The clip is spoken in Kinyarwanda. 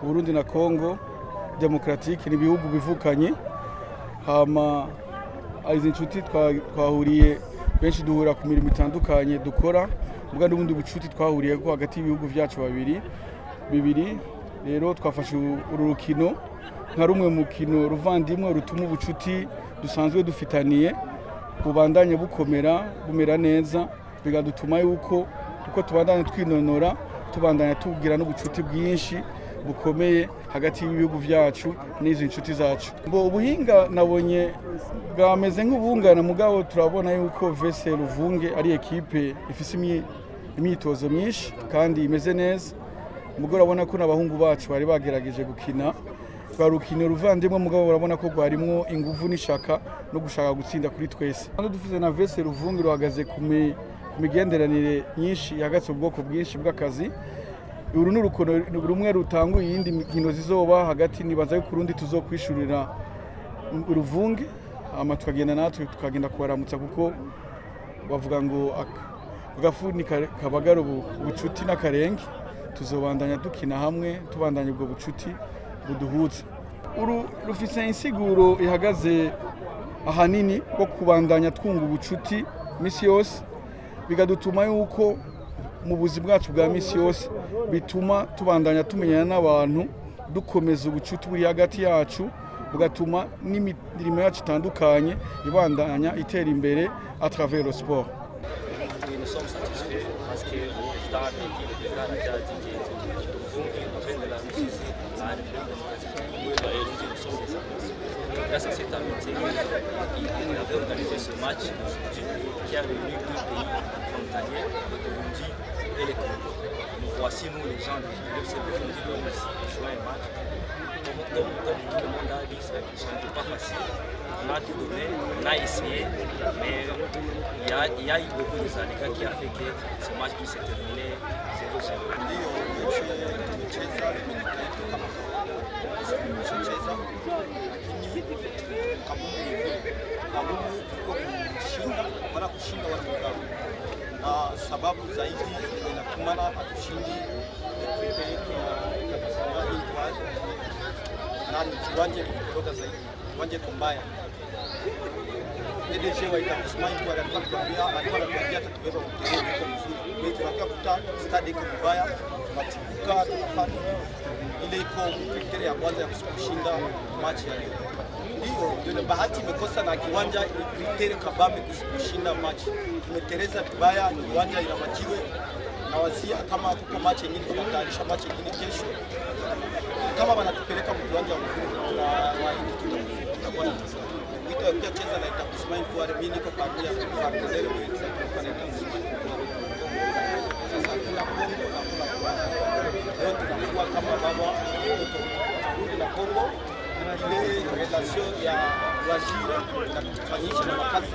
Burundi na Congo Democratique ni bihugu bivukanye, hama izi nshuti twahuriye benshi duhura ku mirimo itandukanye dukora, ubwo n'ubundi bucuti twahuriye ko hagati y'ibihugu byacu bibiri. Rero twafashe uru rukino nka rumwe mu kino ruvandimwe rutuma ubucuti dusanzwe dufitaniye bubandanye bumera neza, bigadutuma yuko uko tubandanye twinonora tubandanya tugira n'ubucuti bwinshi bukomeye hagati y'ibihugu byacu n'izi nshuti zacu. Ubuhinga nabonye bwameze nk'ubungana, mugabo turabona yuko VS Ruvunge ari ekipe ifise imyitozo myinshi kandi imeze neza. Mugabo urabona ko n'abahungu bacu bari bagerageje gukina rukino ruvandimwe, mugabo urabona ko rwarimwo ingufu n'ishaka no gushaka gutsinda kuri twese. Hano dufite na VS Ruvunge ruhagaze ku migenderanire myinshi, ihagaze ubwoko bwinshi bw'akazi. Uru ni urukono rumwe rutanguye iyindi mikino zizoba hagati, nibaza yuko urundi tuzokwishurira Ruvunge, ama tukagenda natwe tukagenda kubaramutsa, kuko bavuga ngo agafuni kabagara ubucuti n'akarenge. Tuzobandanya dukina hamwe, tubandanya ubwo bucuti buduhuza. Uru rufise insiguro ihagaze ahanini ko kubandanya twunga ubucuti misi yose, bigadutuma yuko mu buzi bwacu bwa misi yose bituma tubandanya tumenyana n'abantu, dukomeza ubucuti buri hagati yacu, bugatuma n'imirimo yacu itandukanye ibandanya itera imbere à travers le sport. Nous sommes satisfaits parce que le président de l'équipe de Ghana a dit que Ruvunge, après de la Russie, a une nous sommes des amis. Grâce à cette amitié, il avait organisé ce match qui a réuni deux pays frontaliers, le Burundi et le Congo. Nous voici, nous les gens de l'FC Burundi, qui veulent ici jouer un match. Comme tout le monde a dit, ce n'était pas facile. On a tout donné, on a essayé, mais il y a eu beaucoup de zalika qui a fait que ce match puisse se terminer 0-0. Na sababu zaidi inatumana hatushindi ekipe yetu ya Kasanga Etoile, na ni kiwanja kidogo zaidi, kiwanja mbaya. PDG wa Etablissement Etoile alikuwa anatuambia atatubeba mchezo kwa mzuri. Kwa hiyo tunakuta stadi iko mbaya, tunatibuka, tunafanya ile iko kriteria ya kwanza ya kushinda match ya leo. Ndio bahati imekosa na kiwanja ni kriteria kabambe kushinda match. Tumetereza vibaya, kiwanja ina majiwe, na wazia kama kuko match nyingine tunatayarisha match nyingine kesho. Kama wanatupeleka kiwanja mzuri na waidi tutakuwa na mchezo. Wito ya kucheza na Etablissement Etoile, mimi niko pamoja na partenaire wetu kwa Etablissement Etoile. Sasa kuna Kongo na kuna Rwanda. Leo tunakuwa kama baba mtoto na Kongo, ile relation ya waziri na kufanyisha na kazi